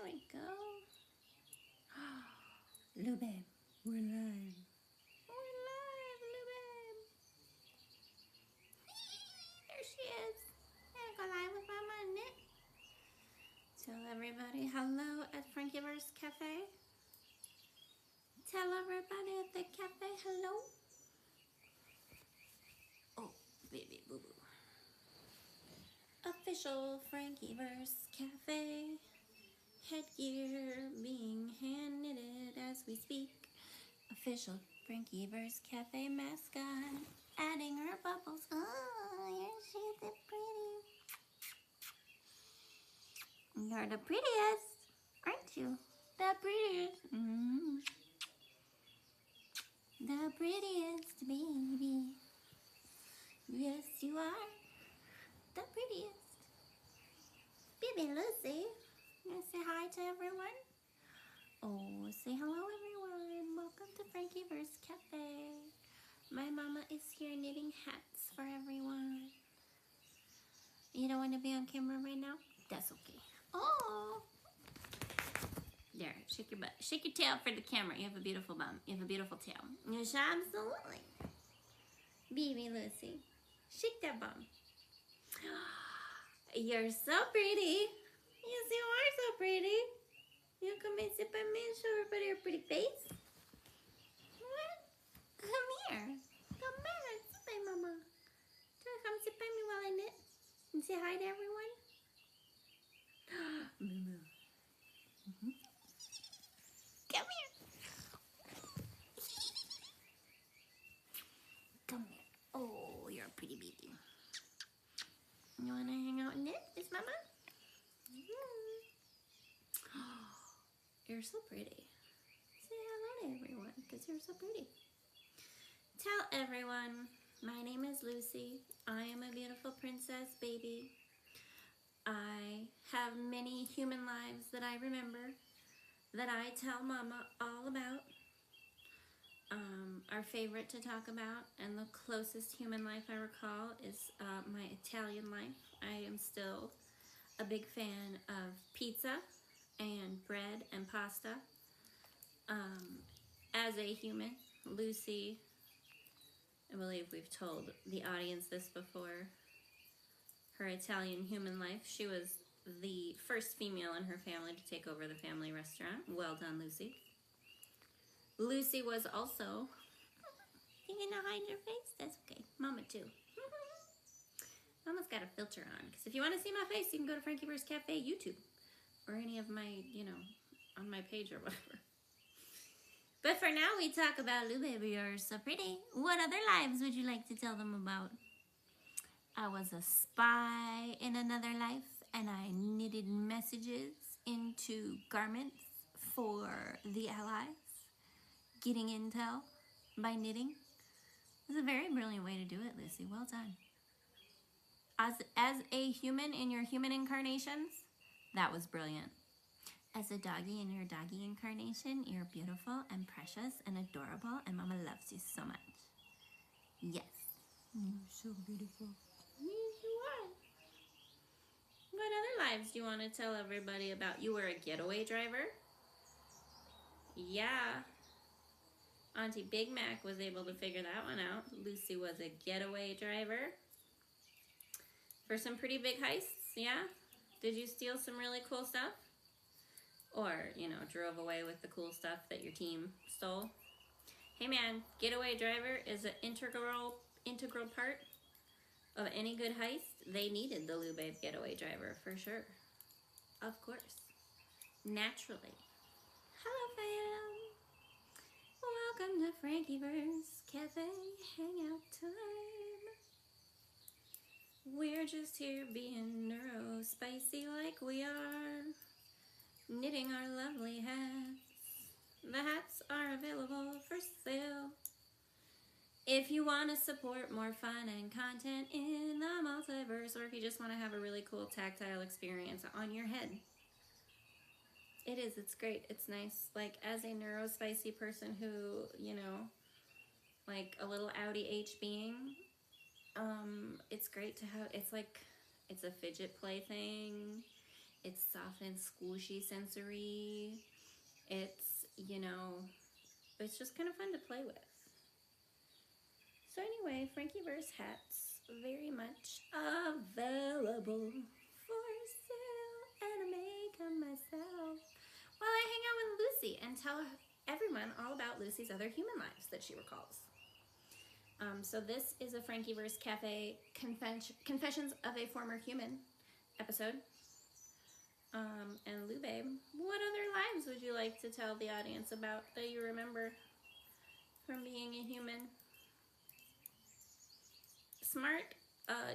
There we go. Lou babe, we're live. We're live, Lou babe. There she is. I go live with Mama, isn't it? Tell everybody hello at FrankiVerse Cafe. Tell everybody at the cafe hello. Oh, baby boo boo. Official FrankiVerse Cafe. Headgear being hand knitted as we speak. Official FrankiVerse Cafe mascot. Adding her bubbles. Oh, she's the pretty. You're the prettiest, aren't you? The prettiest. The prettiest baby. Yes, you are. The prettiest. Baby Lucy. You want to say hi to everyone? Oh, say hello everyone. Welcome to FrankiVerse Cafe. My mama is here knitting hats for everyone. You don't want to be on camera right now? That's okay. Oh! There, shake your butt. Shake your tail for the camera. You have a beautiful bum. You have a beautiful tail. Yes, absolutely. Baby Lucy. Shake that bum. You're so pretty. Yes, you are so pretty. You come and sit by me and show everybody your pretty face. What? Come here. Come back. Sit by Mama. Come sit by me while I knit. And say hi to everyone. Moo. Come here. Come here. Oh, you're a pretty baby. You want to hang out and knit? Is Mama? You're so pretty. Say hello to everyone because you're so pretty. Tell everyone, my name is Lucy. I am a beautiful princess baby. I have many human lives that I remember that I tell Mama all about. Our favorite to talk about and the closest human life I recall is my Italian life. I am still a big fan of pizza and bread and pasta. As a human, Lucy, I believe we've told the audience this before, her Italian human life, she was the first female in her family to take over the family restaurant. Well done, Lucy. Lucy was also, you gonna hide your face? That's okay. Mama too. Mama's got a filter on, because if you want to see my face, you can go to FrankiVerse Cafe YouTube, or any of my, on my page or whatever. But for now, we talk about Lou baby, you're so pretty. What other lives would you like to tell them about? I was a spy in another life, and I knitted messages into garments for the Allies, getting intel by knitting. It was a very brilliant way to do it, Lucy. Well done. As a human in your human incarnations, that was brilliant. As a doggy in your doggy incarnation, you're beautiful and precious and adorable, and Mama loves you so much. Yes. You're so beautiful. Yes, you are. What other lives do you want to tell everybody about? You were a getaway driver? Yeah. Auntie Big Mac was able to figure that one out. Lucy was a getaway driver. For some pretty big heists, yeah? Did you steal some really cool stuff? Or, drove away with the cool stuff that your team stole? Hey man, getaway driver is an integral part of any good heist. They needed the Lou Babe getaway driver, for sure. Of course. Naturally. Hello fam! Welcome to FrankiVerse Cafe Hangout Time. We're just here being NeuroSpicy like we are, knitting our lovely hats. The hats are available for sale. If you want to support more fun and content in the multiverse, or if you just want to have a really cool tactile experience on your head. It's great, it's nice. Like, as a NeuroSpicy person who, like a little Audi H being, it's great to have. It's a fidget play thing. It's soft and squishy sensory. It's, you know, it's just kind of fun to play with. So anyway, FrankiVerse hats very much available for sale, and I make them myself while I hang out with Lucy and tell everyone all about Lucy's other human lives that she recalls. So this is a FrankiVerse Cafe Confessions of a Former Human episode. And Lou Babe, what other lives would you like to tell the audience about that you remember from being a human? Smart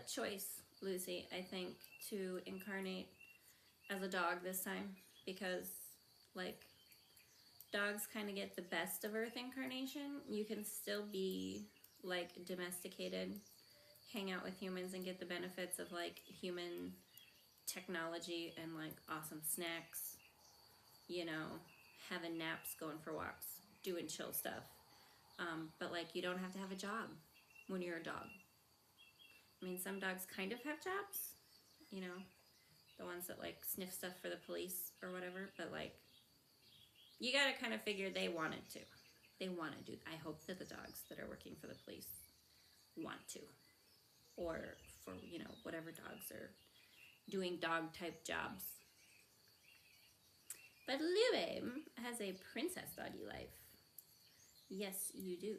choice, Lucy, I think, to incarnate as a dog this time, because, like, dogs kind of get the best of Earth incarnation. You can still be, like, domesticated, hang out with humans, and get the benefits of, like, human technology and, like, awesome snacks, you know, having naps, going for walks, doing chill stuff. But, like, you don't have to have a job when you're a dog. I mean, some dogs kind of have jobs, you know, the ones that, like, sniff stuff for the police or whatever, but, like, you gotta kind of figure they wanted to. They want to do. I hope that the dogs that are working for the police want to. Or for, you know, whatever dogs are doing dog-type jobs. But Lube has a princess doggy life. Yes, you do.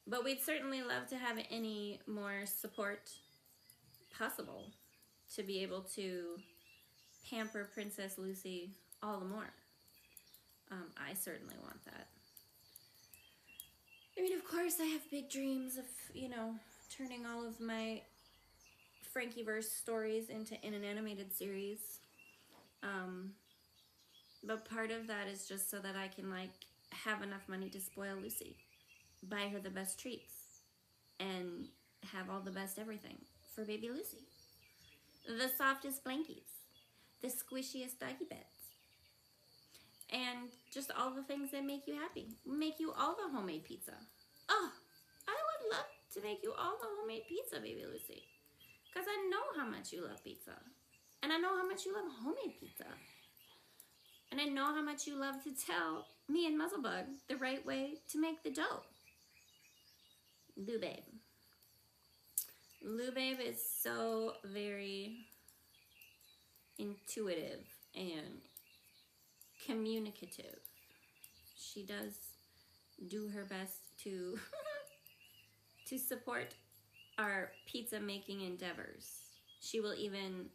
But we'd certainly love to have any more support possible to be able to pamper Princess Lucy all the more. I certainly want that. I mean, of course, I have big dreams of, you know, turning all of my FrankiVerse stories in an animated series. But part of that is just so that I can, like, have enough money to spoil Lucy. Buy her the best treats. And have all the best everything for baby Lucy. The softest blankies. The squishiest doggy beds. And just all the things that make you happy. Make you all the homemade pizza. Oh, I would love to make you all the homemade pizza, baby Lucy. Because I know how much you love pizza. And I know how much you love homemade pizza. And I know how much you love to tell me and Muzzlebug the right way to make the dough. Lou Babe. Lou Babe is so very intuitive and communicative. She does do her best to to support our pizza making endeavors. She will even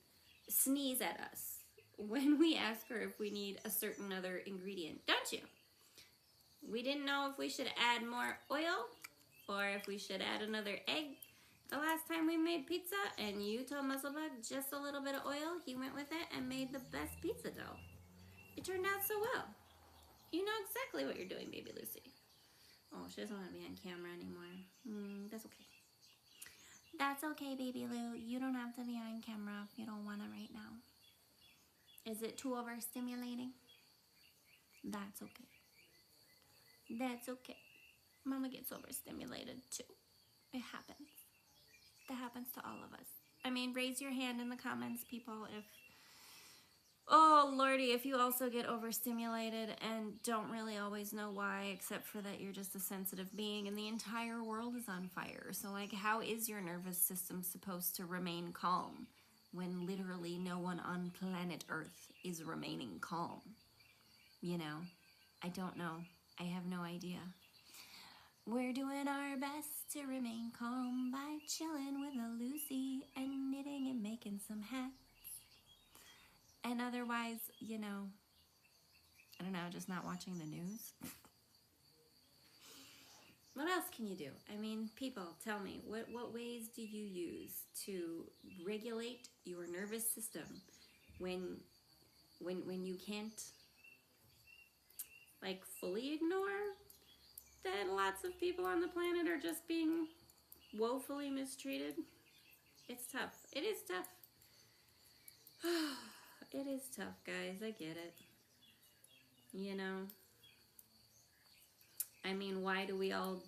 sneeze at us when we ask her if we need a certain other ingredient. Don't you? We didn't know if we should add more oil or if we should add another egg the last time we made pizza, and you told Muzzlebug just a little bit of oil. He went with it and made the best pizza dough. It turned out so well. You know exactly what you're doing, baby Lucy. Oh, she doesn't want to be on camera anymore. That's okay. That's okay, baby Lou. You don't have to be on camera if you don't want to right now. Is it too overstimulating? That's okay. That's okay. Mama gets overstimulated too. It happens. That happens to all of us. I mean, raise your hand in the comments, people, if... Oh, Lordy, if you also get overstimulated and don't really always know why, except for that you're just a sensitive being and the entire world is on fire. So, like, how is your nervous system supposed to remain calm when literally no one on planet Earth is remaining calm? You know, I don't know. I have no idea. We're doing our best to remain calm by chilling with a Lucy and knitting and making some hats. And otherwise, you know, I don't know, just not watching the news. What else can you do? I mean, people, tell me, what ways do you use to regulate your nervous system when you can't, like, fully ignore that lots of people on the planet are just being woefully mistreated? It's tough. It is tough. It is tough, guys. I get it. You know? I mean, why do we all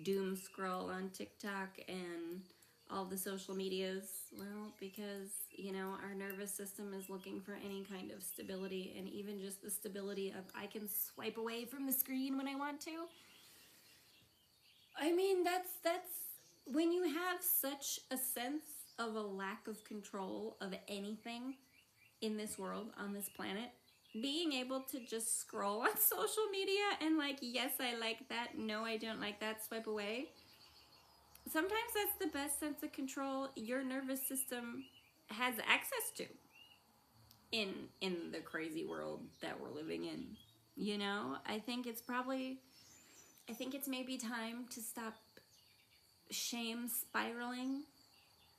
doom scroll on TikTok and all the social medias? Well, because, you know, our nervous system is looking for any kind of stability, and even just the stability of I can swipe away from the screen when I want to. I mean, that's when you have such a sense of a lack of control of anything in this world, on this planet, being able to just scroll on social media and like, yes, I like that, no, I don't like that, swipe away. Sometimes that's the best sense of control your nervous system has access to in the crazy world that we're living in. You know, I think it's maybe time to stop shame spiraling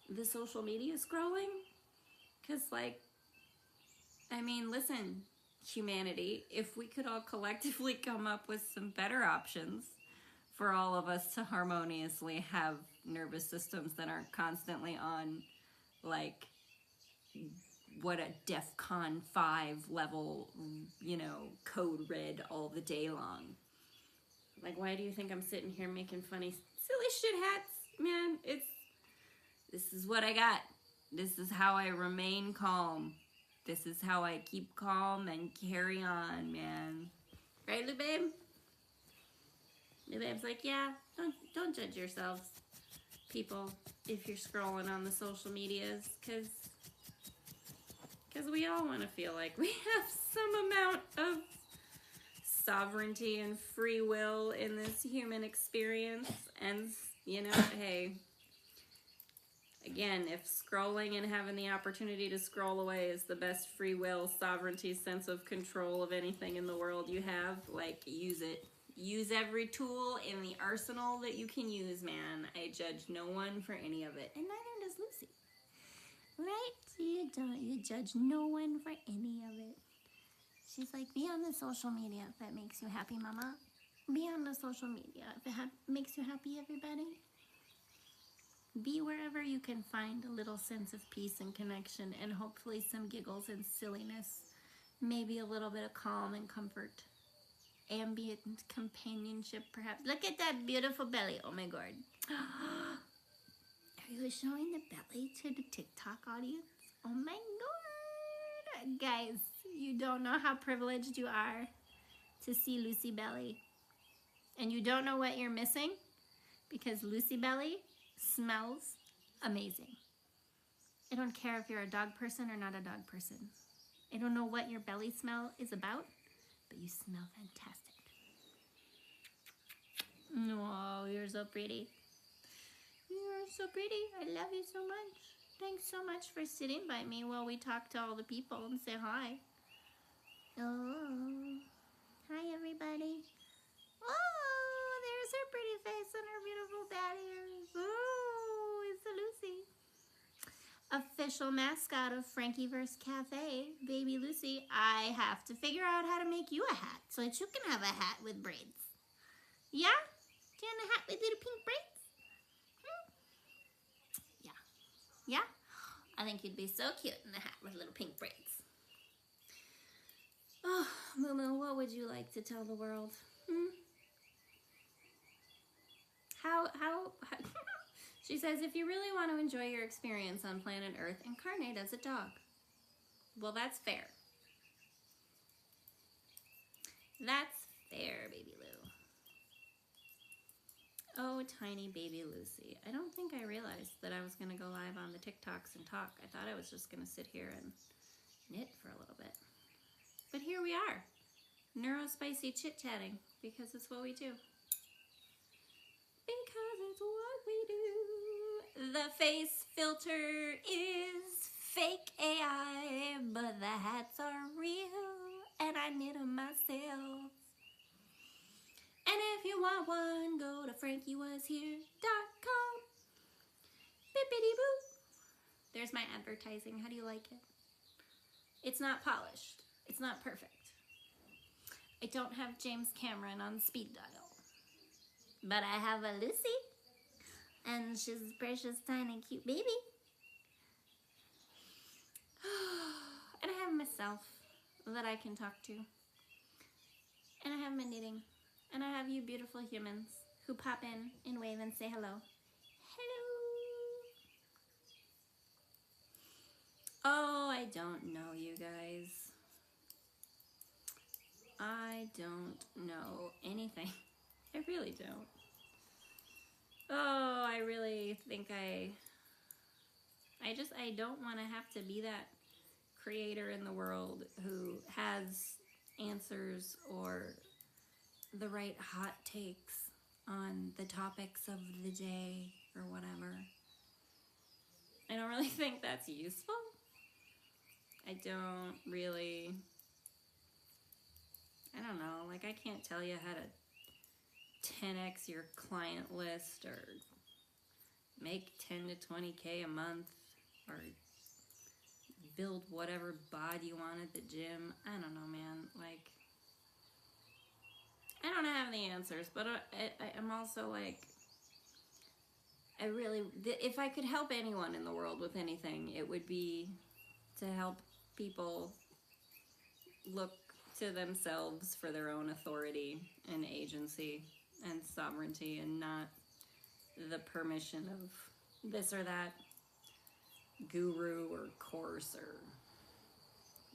the social media scrolling. Because, like, I mean, listen, humanity, if we could all collectively come up with some better options for all of us to harmoniously have nervous systems that aren't constantly on, like, what a DEFCON 5 level, you know, code red all the day long. Like, why do you think I'm sitting here making funny, silly shit hats? Man, this is what I got. This is how I remain calm. This is how I keep calm and carry on, man. Right, Lou Babe? Lou Babe's like, yeah, don't judge yourselves, people, if you're scrolling on the social medias, because we all want to feel like we have some amount of sovereignty and free will in this human experience. And, you know, hey, again, if scrolling and having the opportunity to scroll away is the best free will, sovereignty, sense of control of anything in the world you have, like, use it. Use every tool in the arsenal that you can use, man. I judge no one for any of it. And neither does Lucy. Right? You judge no one for any of it. She's like, be on the social media if that makes you happy, mama. Be on the social media if it makes you happy, everybody. Be wherever you can find a little sense of peace and connection, and hopefully some giggles and silliness. Maybe a little bit of calm and comfort. Ambient companionship, perhaps. Look at that beautiful belly. Oh my god. Are you showing the belly to the TikTok audience? Oh my god. Guys, you don't know how privileged you are to see Lucy Belly. And you don't know what you're missing, because Lucy Belly smells amazing. I don't care if you're a dog person or not a dog person. I don't know what your belly smell is about, but you smell fantastic. Oh, you're so pretty. You're so pretty. I love you so much. Thanks so much for sitting by me while we talk to all the people and say hi. Oh, hi everybody. Oh, there's her pretty face and her beautiful bad ears. Oh, it's a Lucy. Official mascot of FrankiVerse Cafe, Baby Lucy. I have to figure out how to make you a hat so that you can have a hat with braids. Yeah? Do you want a hat with little pink braids? Yeah. Yeah? I think you'd be so cute in a hat with little pink braids. Oh, Moo, what would you like to tell the world? How She says, if you really want to enjoy your experience on planet Earth, incarnate as a dog. Well, that's fair. That's fair, baby Lou. Oh, tiny baby Lucy. I don't think I realized that I was going to go live on the TikToks and talk. I thought I was just going to sit here and knit for a little bit. But here we are. NeuroSpicy chit-chatting, because it's what we do. Because it's what we do. The face filter is fake AI, but the hats are real, and I knit them myself. And if you want one, go to FrankiWasHere.com. Bippity-boop. There's my advertising. How do you like it? It's not polished. It's not perfect. I don't have James Cameron on speed dial. But I have a Lucy. And she's a precious, tiny, cute baby. And I have myself that I can talk to. And I have my knitting. And I have you beautiful humans who pop in and wave and say hello. Hello. Oh, I don't know, you guys. I don't know anything. I really don't. Oh, I really think I don't want to have to be that creator in the world who has answers or the right hot takes on the topics of the day or whatever. I don't really think that's useful. I don't know, like I can't tell you how to 10x your client list or make 10 to 20K a month or build whatever bod you want at the gym. I don't know, man. Like, I don't have the answers, but I'm also like, if I could help anyone in the world with anything, it would be to help people look to themselves for their own authority and agency and sovereignty, and not the permission of this or that guru or course or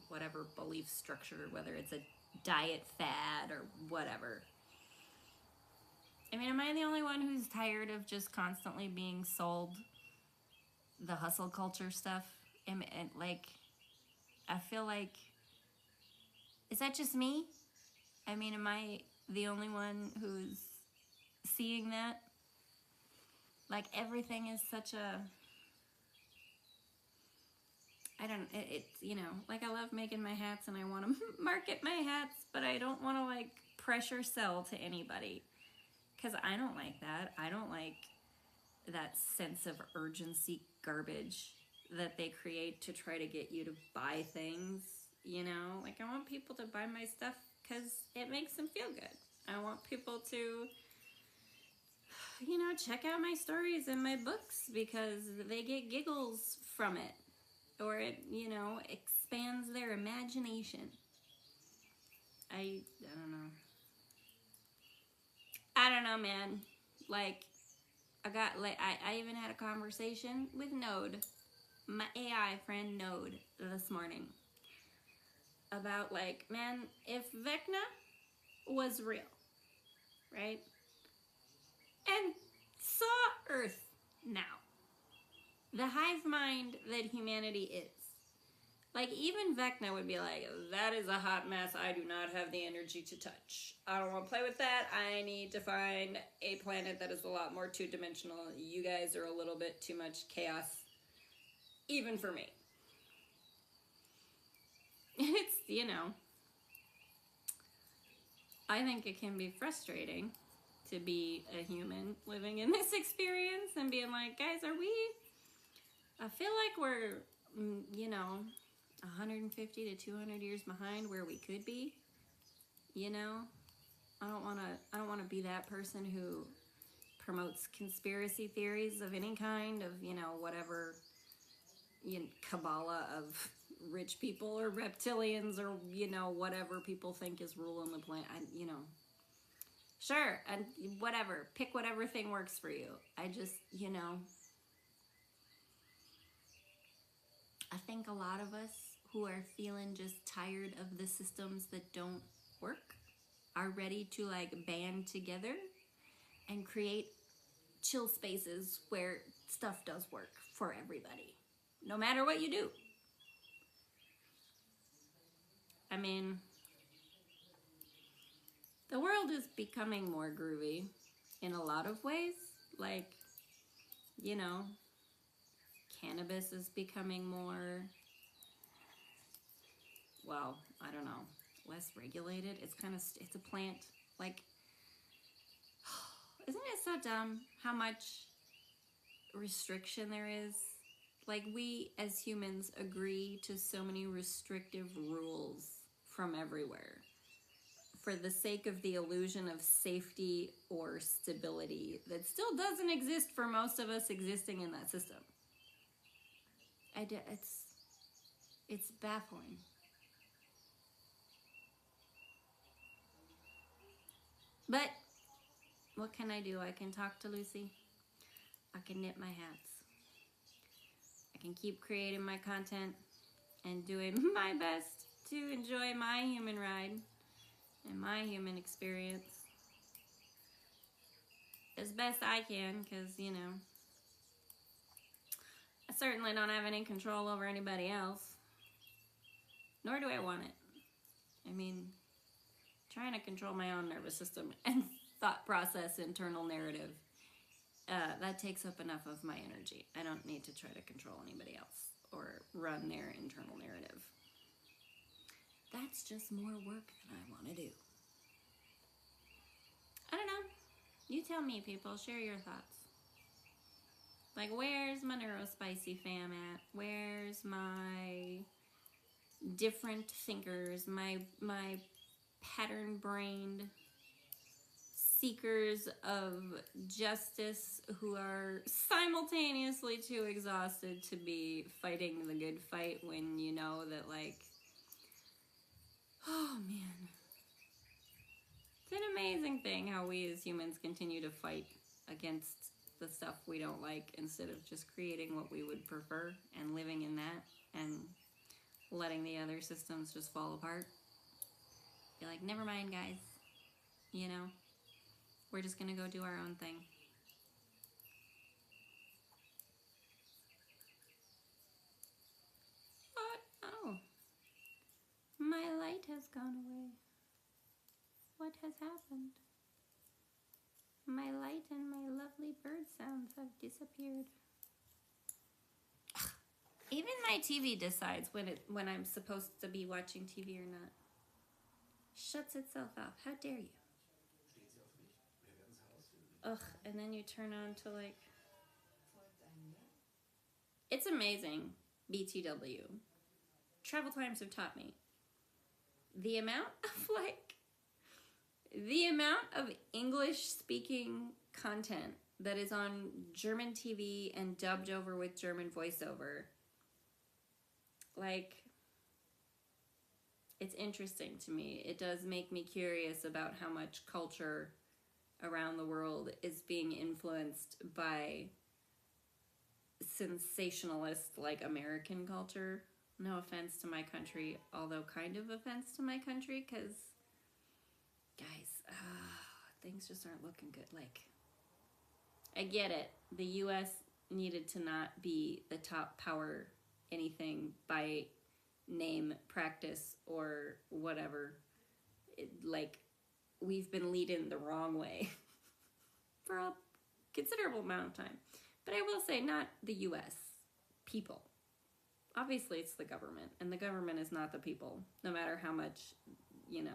whatever belief structure, whether it's a diet fad or whatever. I mean, am I the only one who's tired of just constantly being sold the hustle culture stuff? And like, I feel like, is that just me? I mean, am I the only one who's seeing that? Like, everything is such a, it's, you know, like I love making my hats and I want to market my hats, but I don't want to like pressure sell to anybody, because I don't like that. I don't like that sense of urgency garbage that they create to try to get you to buy things, you know? Like, I want people to buy my stuff because it makes them feel good. I want people to, you know, check out my stories and my books because they get giggles from it, or it, you know, expands their imagination. I don't know, man. Like, I even had a conversation with Node, my AI friend Node, this morning about, like, man, if Vecna was real, right, and saw Earth now, the hive mind that humanity is, like, even Vecna would be like, that is a hot mess. I do not have the energy to touch. I don't want to play with that. I need to find a planet that is a lot more two-dimensional. You guys are a little bit too much chaos, even for me. It's, you know, I think it can be frustrating to be a human living in this experience and being like, guys, I feel like we're, you know, 150 to 200 years behind where we could be, you know? I don't want to be that person who promotes conspiracy theories of any kind, of, you know, whatever, you know, Kabbalah of rich people or reptilians or, you know, whatever people think is ruling the planet. You know, sure, and whatever, pick whatever thing works for you. I just, you know, I think a lot of us who are feeling just tired of the systems that don't work are ready to, like, band together and create chill spaces where stuff does work for everybody, no matter what you do. I mean, the world is becoming more groovy in a lot of ways. Like, you know, cannabis is becoming more, well, I don't know, less regulated. It's kind of, it's a plant. Like, isn't it so dumb how much restriction there is? Like, we as humans agree to so many restrictive rules from everywhere for the sake of the illusion of safety or stability that still doesn't exist for most of us existing in that system. It's baffling. But what can I do? I can talk to Lucy. I can knit my hats. I can keep creating my content. and doing my best to enjoy my human ride and my human experience as best I can, because, you know, I certainly don't have any control over anybody else, nor do I want it. I mean, trying to control my own nervous system and thought process, internal narrative, that takes up enough of my energy. I don't need to try to control anybody else or run their internal narrative. That's just more work than I want to do. I don't know. You tell me, people. Share your thoughts. Like, where's my NeuroSpicy fam at? Where's my different thinkers, my pattern-brained seekers of justice who are simultaneously too exhausted to be fighting the good fight when you know that, like, oh man, it's an amazing thing how we as humans continue to fight against the stuff we don't like instead of just creating what we would prefer and living in that and letting the other systems just fall apart. You're like, never mind, guys. You know, we're just gonna go do our own thing. What? Oh. My light has gone away. What has happened? My light and my lovely bird sounds have disappeared. Even my TV decides when I'm supposed to be watching TV or not. Shuts itself off. How dare you? Ugh, and then you turn on to, like... It's amazing, BTW. Travel times have taught me. The amount of English-speaking content that is on German TV and dubbed over with German voiceover, like, it's interesting to me. It does make me curious about how much culture around the world is being influenced by sensationalist, like, American culture. No offense to my country, although kind of offense to my country, because, guys, things just aren't looking good. Like, I get it. The U.S. needed to not be the top power anything by name, practice, or whatever. Like, we've been leading the wrong way for a considerable amount of time. But I will say, not the U.S. people. Obviously, it's the government, and the government is not the people, no matter how much, you know.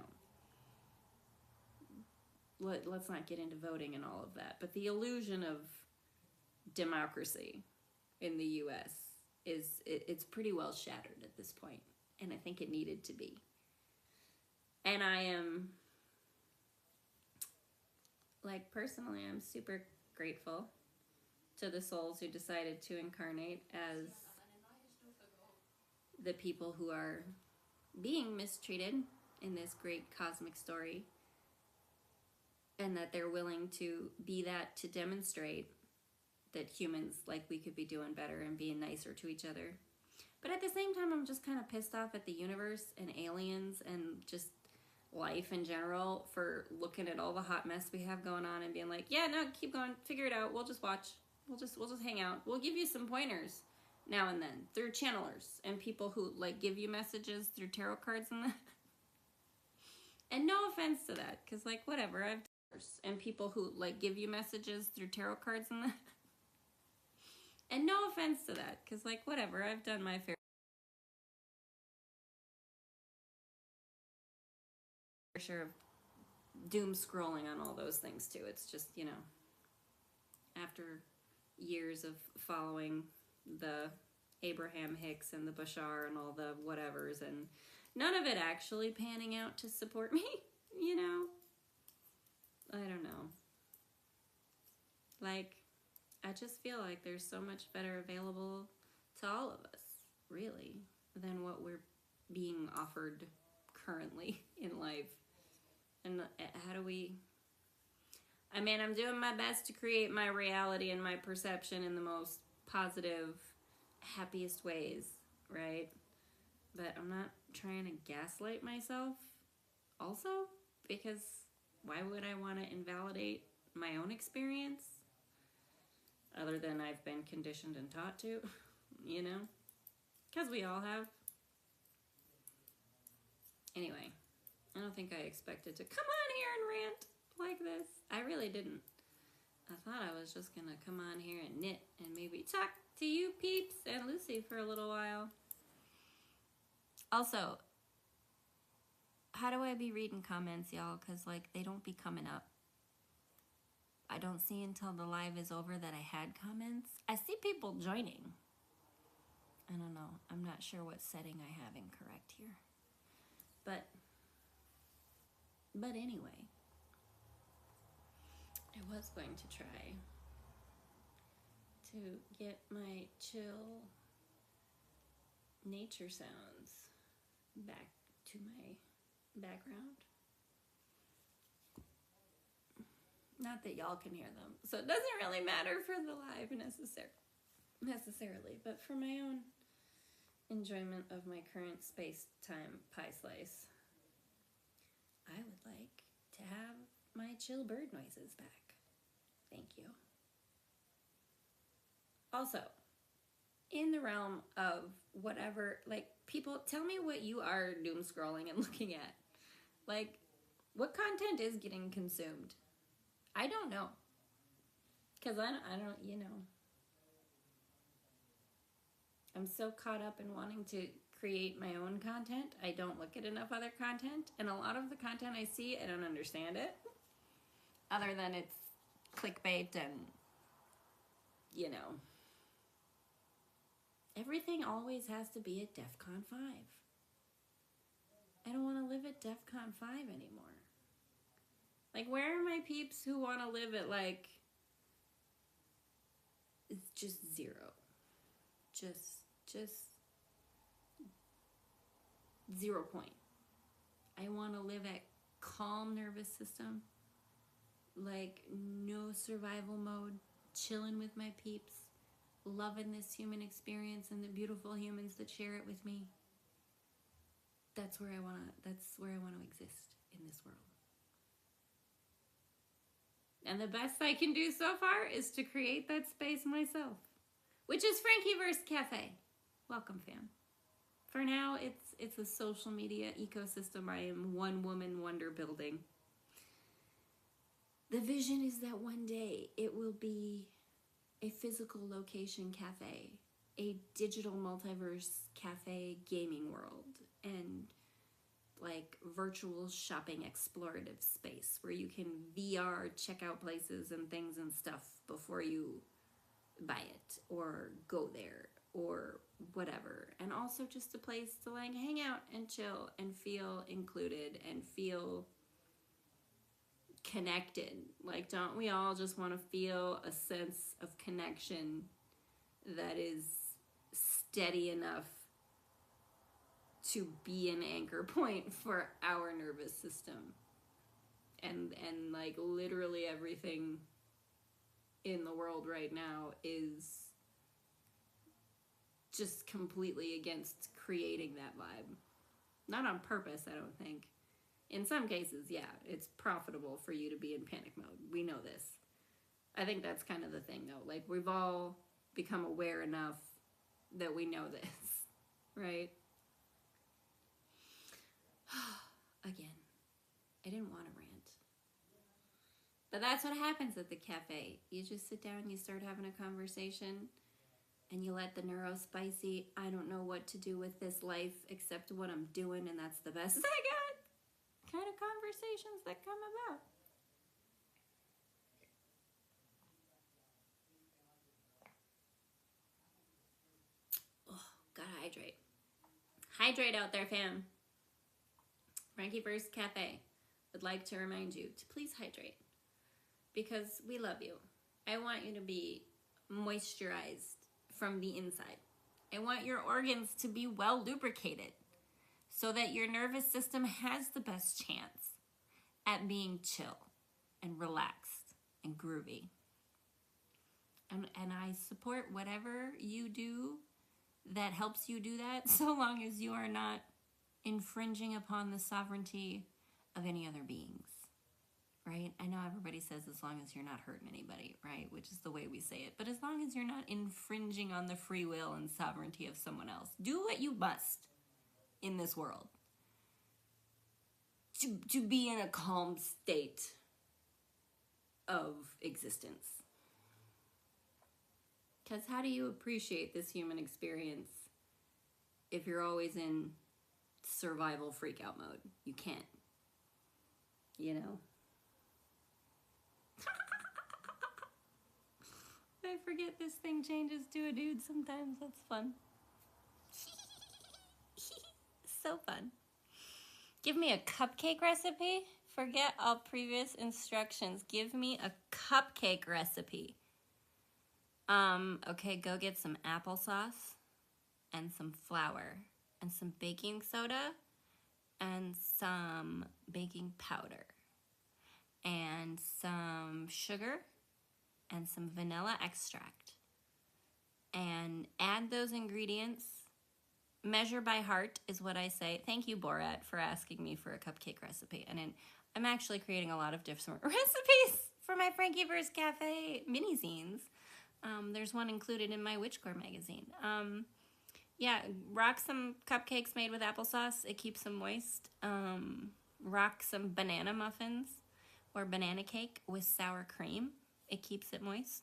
Let's not get into voting and all of that. But the illusion of democracy in the U.S. it's pretty well shattered at this point, and I think it needed to be. And I am, like, personally, I'm super grateful to the souls who decided to incarnate as the people who are being mistreated in this great cosmic story, and that they're willing to be that to demonstrate that humans, like, we could be doing better and being nicer to each other. But at the same time, I'm just kind of pissed off at the universe and aliens and just life in general for looking at all the hot mess we have going on and being like, yeah, no, keep going, figure it out, we'll just watch, we'll just hang out, we'll give you some pointers now and then through channelers and people who, like, give you messages through tarot cards and that. And no offense to that, because, like, whatever, I've done, and people who, like, give you messages through tarot cards and that. And no offense to that, because, like, whatever, I've done my fair share of doom scrolling on all those things too. It's just, you know, after years of following the Abraham Hicks and the Bashar and all the whatevers, and none of it actually panning out to support me, you know? I don't know. Like, I just feel like there's so much better available to all of us, really, than what we're being offered currently in life. And how do we... I mean, I'm doing my best to create my reality and my perception in the most positive, happiest ways, right? But I'm not trying to gaslight myself also, because why would I want to invalidate my own experience other than I've been conditioned and taught to, you know? Because we all have. Anyway, I don't think I expected to come on here and rant like this. I really didn't. I thought I was just going to come on here and knit and maybe talk to you peeps and Lucy for a little while. Also, how do I be reading comments, y'all? Because, like, they don't be coming up. I don't see until the live is over that I had comments. I see people joining. I don't know. I'm not sure what setting I have incorrect here. But anyway, I was going to try to get my chill nature sounds back to my background. Not that y'all can hear them, so it doesn't really matter for the live necessarily, but for my own enjoyment of my current space-time pie slice, I would like to have my chill bird noises back. Thank you. Also, in the realm of whatever, like, people, tell me what you are doom scrolling and looking at. Like, what content is getting consumed? I don't know. Because I don't, you know. I'm so caught up in wanting to create my own content. I don't look at enough other content. And a lot of the content I see, I don't understand it. Other than it's clickbait and, you know. Everything always has to be at DEFCON 5. I don't want to live at DEFCON 5 anymore. Like, where are my peeps who want to live at, like, it's just 0. Just 0 point. I want to live at calm nervous system. Like, no survival mode. Chilling with my peeps. Loving this human experience and the beautiful humans that share it with me. That's where I want to exist in this world. And the best I can do so far is to create that space myself, which is FrankiVerse Cafe. Welcome, fam. For now, it's a social media ecosystem I am one woman wonder building. The vision is that one day it will be a physical location cafe, a digital multiverse cafe gaming world, and like virtual shopping explorative space where you can VR check out places and things and stuff before you buy it or go there or whatever. And also just a place to like hang out and chill and feel included and feel connected. Like, don't we all just want to feel a sense of connection that is steady enough to be an anchor point for our nervous system? And like literally everything in the world right now is just completely against creating that vibe. Not on purpose, I don't think. In some cases, yeah, it's profitable for you to be in panic mode. We know this. I think that's kind of the thing, though. Like, we've all become aware enough that we know this, right? Again, I didn't want to rant. But that's what happens at the cafe. You just sit down, you start having a conversation, and you let the NeuroSpicy, I don't know what to do with this life except what I'm doing, and that's the best I got, kind of conversations that come about. Oh, gotta hydrate. Hydrate out there, fam. FrankiVerse Cafe would like to remind you to please hydrate because we love you. I want you to be moisturized from the inside. I want your organs to be well lubricated so that your nervous system has the best chance at being chill and relaxed and groovy. And I support whatever you do that helps you do that, so long as you are not infringing upon the sovereignty of any other beings, right? I know everybody says as long as you're not hurting anybody, right? Which is the way we say it. But as long as you're not infringing on the free will and sovereignty of someone else, do what you must in this world to be in a calm state of existence. Because how do you appreciate this human experience if you're always in survival freak-out mode? You can't, you know? I forget this thing changes to a dude sometimes. That's fun. So fun. Give me a cupcake recipe? Forget all previous instructions. Give me a cupcake recipe. Okay, go get some applesauce and some flour and some baking soda and some baking powder and some sugar and some vanilla extract, and add those ingredients. Measure by heart is what I say. Thank you, Borat, for asking me for a cupcake recipe. And I'm actually creating a lot of different recipes for my FrankiVerse Cafe mini-zines. There's one included in my Witchcore magazine. Yeah, rock some cupcakes made with applesauce. It keeps them moist. Rock some banana muffins or banana cake with sour cream. It keeps it moist.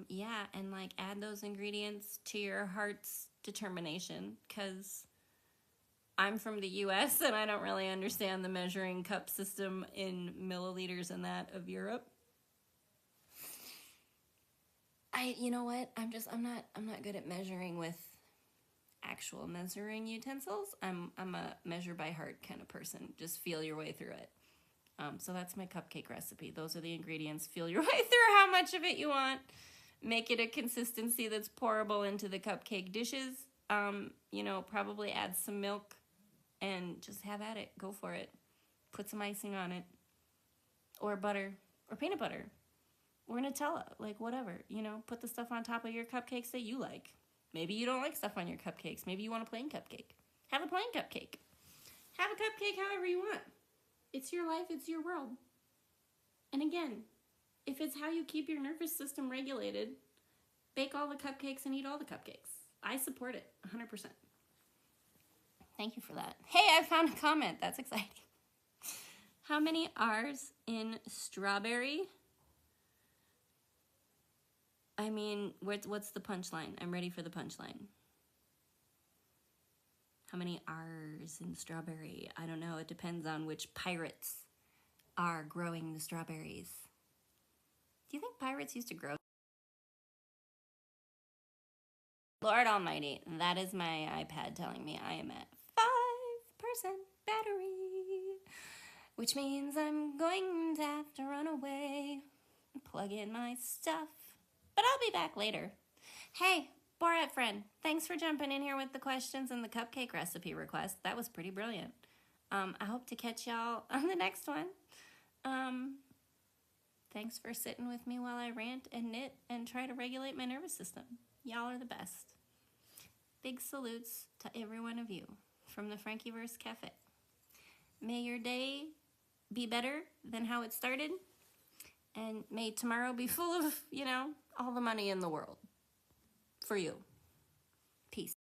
Yeah, and like add those ingredients to your heart's determination, because I'm from the US and I don't really understand the measuring cup system in milliliters and that of Europe. You know what? I'm not good at measuring with actual measuring utensils. I'm a measure by heart kind of person. Just feel your way through it. So that's my cupcake recipe. Those are the ingredients. Feel your way through how much of it you want. Make it a consistency that's pourable into the cupcake dishes. You know, probably add some milk and just have at it. Go for it. Put some icing on it. Or butter. Or peanut butter. Or Nutella. Like, whatever. You know, put the stuff on top of your cupcakes that you like. Maybe you don't like stuff on your cupcakes. Maybe you want a plain cupcake. Have a plain cupcake. Have a cupcake however you want. It's your life, it's your world. And again, if it's how you keep your nervous system regulated, bake all the cupcakes and eat all the cupcakes. I support it 100%. Thank you for that. Hey, I found a comment. That's exciting. How many R's in strawberry? I mean, what's the punchline? I'm ready for the punchline. How many R's in strawberry? I don't know. It depends on which pirates are growing the strawberries. Do you think pirates used to grow? Lord Almighty, that is my iPad telling me I am at 5% battery, which means I'm going to have to run away and plug in my stuff. But I'll be back later. Hey, Borat friend, thanks for jumping in here with the questions and the cupcake recipe request. That was pretty brilliant. I hope to catch y'all on the next one. Thanks for sitting with me while I rant and knit and try to regulate my nervous system. Y'all are the best. Big salutes to every one of you from the FrankiVerse Cafe. May your day be better than how it started, and may tomorrow be full of, you know, all the money in the world. For you.